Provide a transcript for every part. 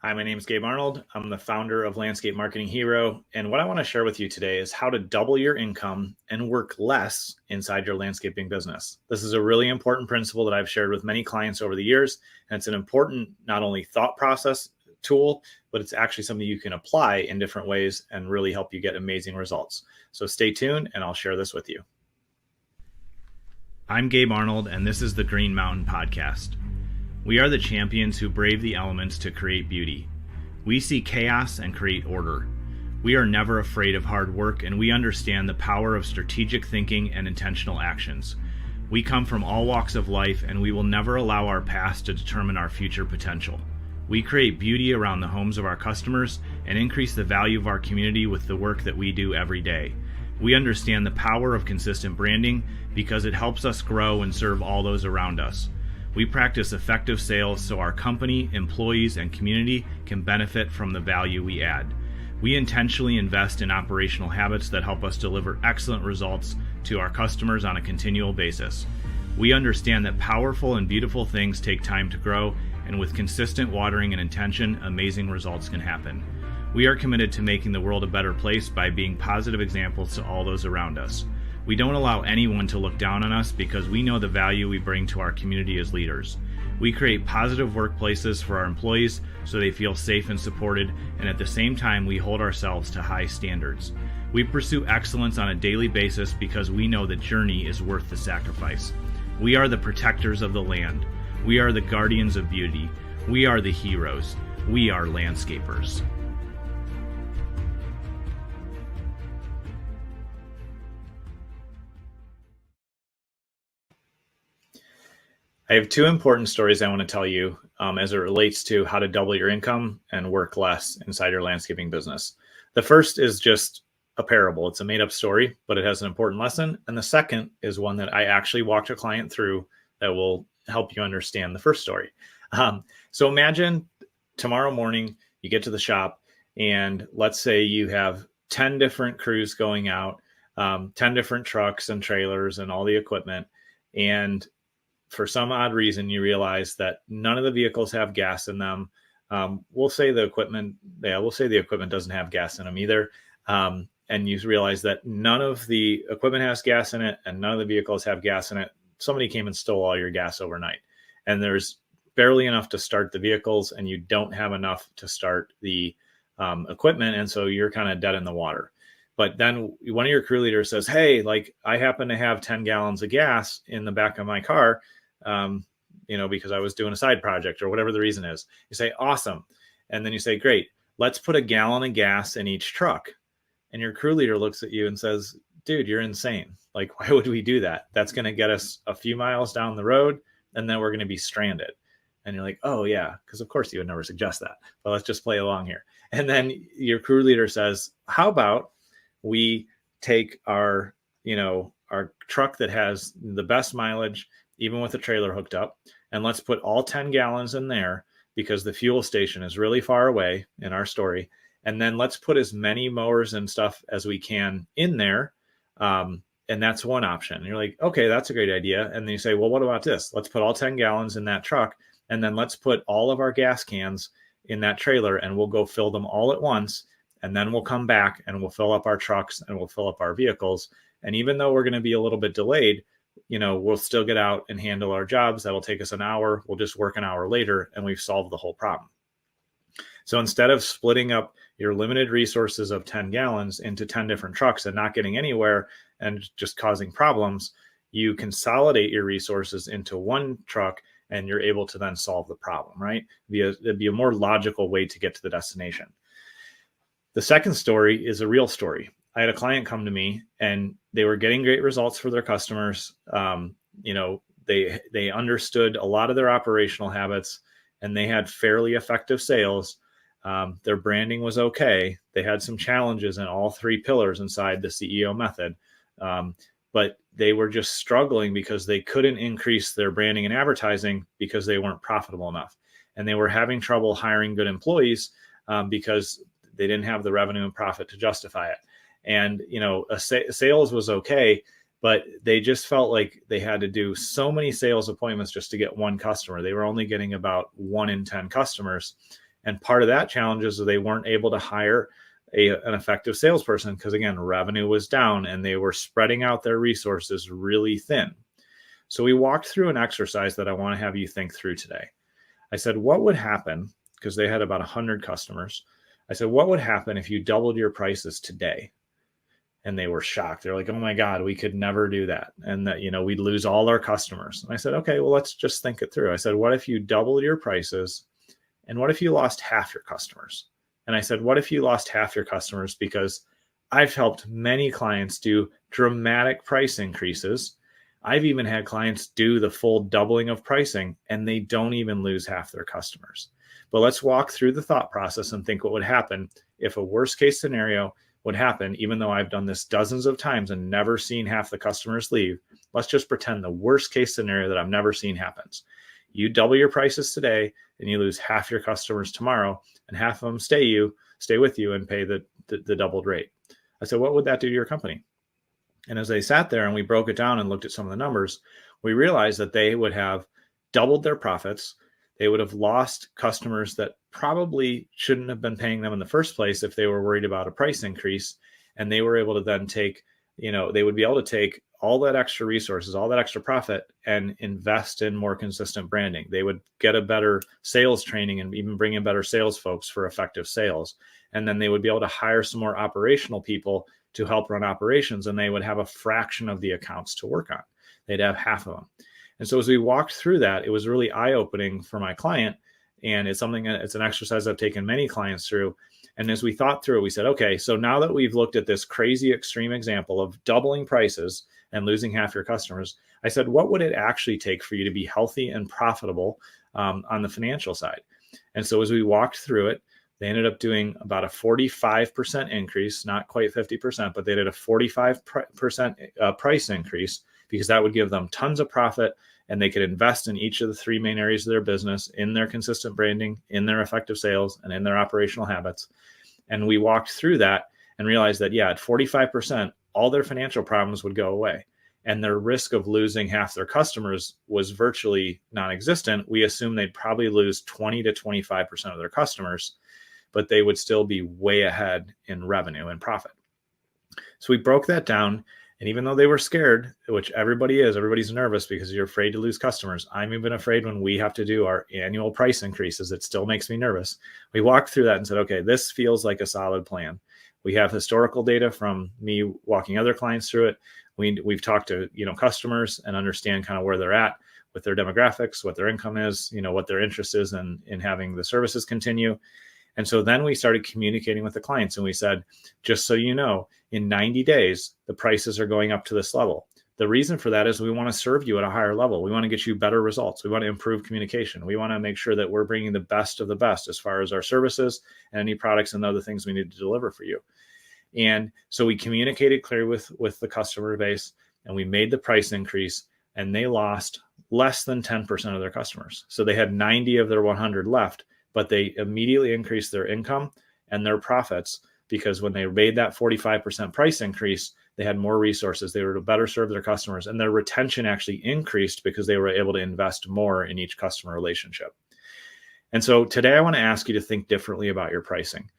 Hi, my name is Gabe Arnold. I'm the founder of Landscape Marketing Hero. And what I want to share with you today is how to double your income and work less inside your landscaping business. This is a really important principle that I've shared with many clients over the years. And it's an important, not only thought process tool, but it's actually something you can apply in different ways and really help you get amazing results. So stay tuned and I'll share this with you. I'm Gabe Arnold, and this is the Green Mountain Podcast. We are the champions who brave the elements to create beauty. We see chaos and create order. We are never afraid of hard work, and we understand the power of strategic thinking and intentional actions. We come from all walks of life, and we will never allow our past to determine our future potential. We create beauty around the homes of our customers and increase the value of our community with the work that we do every day. We understand the power of consistent branding because it helps us grow and serve all those around us. We practice effective sales so our company, employees, and community can benefit from the value we add. We intentionally invest in operational habits that help us deliver excellent results to our customers on a continual basis. We understand that powerful and beautiful things take time to grow, and with consistent watering and intention, amazing results can happen. We are committed to making the world a better place by being positive examples to all those around us. We don't allow anyone to look down on us because we know the value we bring to our community as leaders. We create positive workplaces for our employees so they feel safe and supported, and at the same time, we hold ourselves to high standards. We pursue excellence on a daily basis because we know the journey is worth the sacrifice. We are the protectors of the land. We are the guardians of beauty. We are the heroes. We are landscapers. I have two important stories I want to tell you as it relates to how to double your income and work less inside your landscaping business. The first is just a parable. It's a made-up story, but it has an important lesson. And the second is one that I actually walked a client through that will help you understand the first story. So imagine tomorrow morning you get to the shop, and let's say you have 10 different crews going out, 10 different trucks and trailers and all the equipment, and for some odd reason, you realize that none of the vehicles have gas in them. We'll say the equipment doesn't have gas in them either. And you realize that none of the equipment has gas in it and none of the vehicles have gas in it. Somebody came and stole all your gas overnight. And there's barely enough to start the vehicles, and you don't have enough to start the equipment. And so you're kind of dead in the water. But then one of your crew leaders says, hey, I happen to have 10 gallons of gas in the back of my car, because I was doing a side project or whatever the reason is. You say, awesome. And then you say, great, let's put a gallon of gas in each truck. And your crew leader looks at you and says, dude, you're insane. Why would we do that? That's going to get us a few miles down the road, and then we're going to be stranded. And you're like, oh yeah, because of course you would never suggest that. But let's just play along here. And then your crew leader says, how about we take our truck that has the best mileage, even with the trailer hooked up, and let's put all 10 gallons in there because the fuel station is really far away in our story. And then let's put as many mowers and stuff as we can in there. And that's one option. And you're like, okay, that's a great idea. And then you say, well, what about this? Let's put all 10 gallons in that truck. And then let's put all of our gas cans in that trailer, and we'll go fill them all at once. And then we'll come back and we'll fill up our trucks and we'll fill up our vehicles. And even though we're going to be a little bit delayed, we'll still get out and handle our jobs. That'll take us an hour. We'll just work an hour later, and we've solved the whole problem. So instead of splitting up your limited resources of 10 gallons into 10 different trucks and not getting anywhere and just causing problems, you consolidate your resources into one truck, and you're able to then solve the problem, right? It'd be a more logical way to get to the destination. The second story is a real story. I had a client come to me, and they were getting great results for their customers. They understood a lot of their operational habits, and they had fairly effective sales. Their branding was okay. They had some challenges in all three pillars inside the CEO method, but they were just struggling because they couldn't increase their branding and advertising because they weren't profitable enough. And they were having trouble hiring good employees because they didn't have the revenue and profit to justify it. And, sales was okay, but they just felt like they had to do so many sales appointments just to get one customer. They were only getting about 1 in 10 customers. And part of that challenge is that they weren't able to hire an effective salesperson because, again, revenue was down and they were spreading out their resources really thin. So we walked through an exercise that I want to have you think through today. I said, what would happen, because they had about 100 customers. I said, what would happen if you doubled your prices today? And they were shocked. They're like, oh my God, we could never do that. And that, we'd lose all our customers. And I said, okay, well, let's just think it through. I said, what if you doubled your prices? And what if you lost half your customers? And I said, what if you lost half your customers? Because I've helped many clients do dramatic price increases. I've even had clients do the full doubling of pricing and they don't even lose half their customers. But let's walk through the thought process and think what would happen if a worst case scenario would happen, even though I've done this dozens of times and never seen half the customers leave. Let's just pretend the worst case scenario that I've never seen happens. You double your prices today and you lose half your customers tomorrow, and half of them stay with you and pay the doubled rate. I said, what would that do to your company? And as they sat there and we broke it down and looked at some of the numbers, we realized that they would have doubled their profits. They would have lost customers that probably shouldn't have been paying them in the first place if they were worried about a price increase. And they were able to then take, they would be able to take all that extra resources, all that extra profit, and invest in more consistent branding. They would get a better sales training and even bring in better sales folks for effective sales. And then they would be able to hire some more operational people to help run operations, and they would have a fraction of the accounts to work on. They'd have half of them. And so as we walked through that, it was really eye-opening for my client. And it's an exercise I've taken many clients through. And as we thought through it, we said, okay, so now that we've looked at this crazy extreme example of doubling prices and losing half your customers, I said, what would it actually take for you to be healthy and profitable on the financial side? And so as we walked through it, they ended up doing about a 45% increase, not quite 50%, but they did a 45% price increase, because that would give them tons of profit and they could invest in each of the three main areas of their business, in their consistent branding, in their effective sales, and in their operational habits. And we walked through that and realized that, at 45%, all their financial problems would go away. And their risk of losing half their customers was virtually non-existent. We assumed they'd probably lose 20 to 25% of their customers, but they would still be way ahead in revenue and profit. So we broke that down. And even though they were scared, which everybody's nervous because you're afraid to lose customers. I'm even afraid when we have to do our annual price increases, it still makes me nervous. We walked through that and said, okay, this feels like a solid plan. We have historical data from me walking other clients through it. We've talked to, customers and understand kind of where they're at with their demographics, what their income is, what their interest is in having the services continue. And so then we started communicating with the clients and we said, just so you know, in 90 days, the prices are going up to this level. The reason for that is we want to serve you at a higher level. We want to get you better results. We want to improve communication. We want to make sure that we're bringing the best of the best as far as our services and any products and other things we need to deliver for you. And so we communicated clearly with the customer base, and we made the price increase, and they lost less than 10% of their customers. So they had 90 of their 100 left, but they immediately increased their income and their profits, because when they made that 45% price increase, they had more resources. They were to better serve their customers, and their retention actually increased because they were able to invest more in each customer relationship. And so today I want to ask you to think differently about your pricing.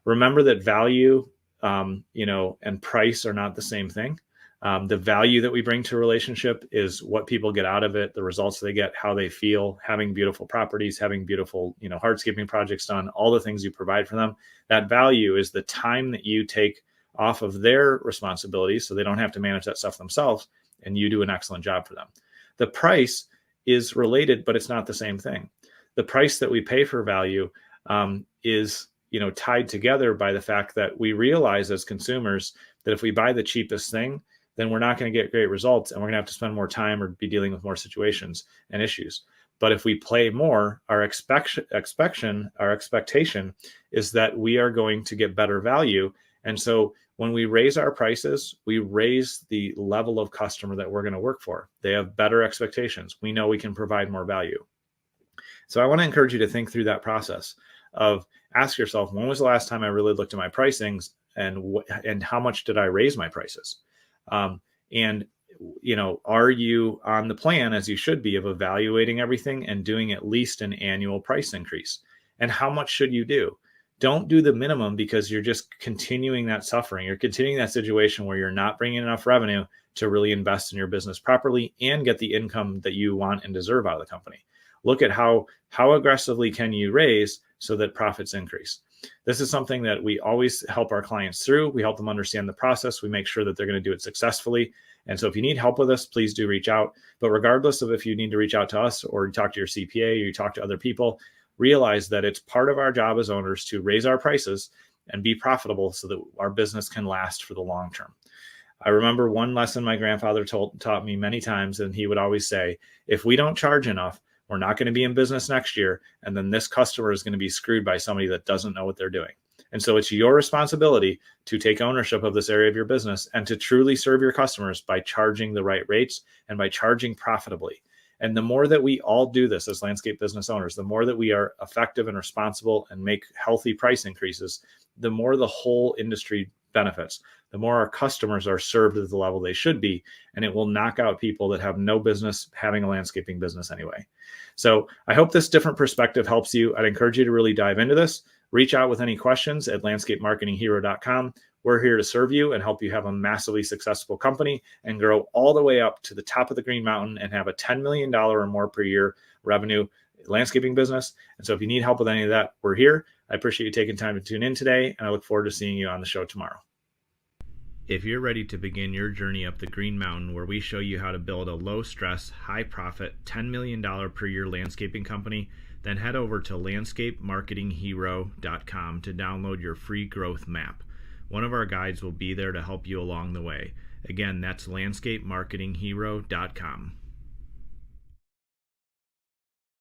Remember that value, and price are not the same thing. The value that we bring to a relationship is what people get out of it, the results they get, how they feel, having beautiful properties, having beautiful, hardscaping projects done, all the things you provide for them. That value is the time that you take off of their responsibilities so they don't have to manage that stuff themselves, and you do an excellent job for them. The price is related, but it's not the same thing. The price that we pay for value is tied together by the fact that we realize as consumers that if we buy the cheapest thing, then we're not going to get great results, and we're going to have to spend more time or be dealing with more situations and issues. But if we play more, our expectation is that we are going to get better value. And so when we raise our prices, we raise the level of customer that we're going to work for. They have better expectations. We know we can provide more value. So I want to encourage you to think through that process of ask yourself, when was the last time I really looked at my pricings, and how much did I raise my prices? Are you on the plan, as you should be, of evaluating everything and doing at least an annual price increase? And how much should you do? Don't do the minimum, because you're just continuing that suffering. You're continuing that situation where you're not bringing enough revenue to really invest in your business properly and get the income that you want and deserve out of the company. Look at how aggressively can you raise so that profits increase. This is something that we always help our clients through. We help them understand the process. We make sure that they're going to do it successfully. And so if you need help with this, please do reach out. But regardless of if you need to reach out to us or you talk to your CPA or you talk to other people, realize that it's part of our job as owners to raise our prices and be profitable so that our business can last for the long term. I remember one lesson my grandfather taught me many times, and he would always say, if we don't charge enough, we're not going to be in business next year, and then this customer is going to be screwed by somebody that doesn't know what they're doing. And so it's your responsibility to take ownership of this area of your business and to truly serve your customers by charging the right rates and by charging profitably. And the more that we all do this as landscape business owners, the more that we are effective and responsible and make healthy price increases, the more the whole industry benefits, the more our customers are served at the level they should be, and it will knock out people that have no business having a landscaping business anyway. So I hope this different perspective helps you. I'd encourage you to really dive into this. Reach out with any questions at landscapemarketinghero.com. We're here to serve you and help you have a massively successful company and grow all the way up to the top of the Green Mountain and have a $10 million or more per year revenue landscaping business. And so if you need help with any of that, we're here. I appreciate you taking time to tune in today, and I look forward to seeing you on the show tomorrow. If you're ready to begin your journey up the Green Mountain, where we show you how to build a low-stress, high-profit, $10 million per year landscaping company, then head over to landscapemarketinghero.com to download your free growth map. One of our guides will be there to help you along the way. Again, that's landscapemarketinghero.com.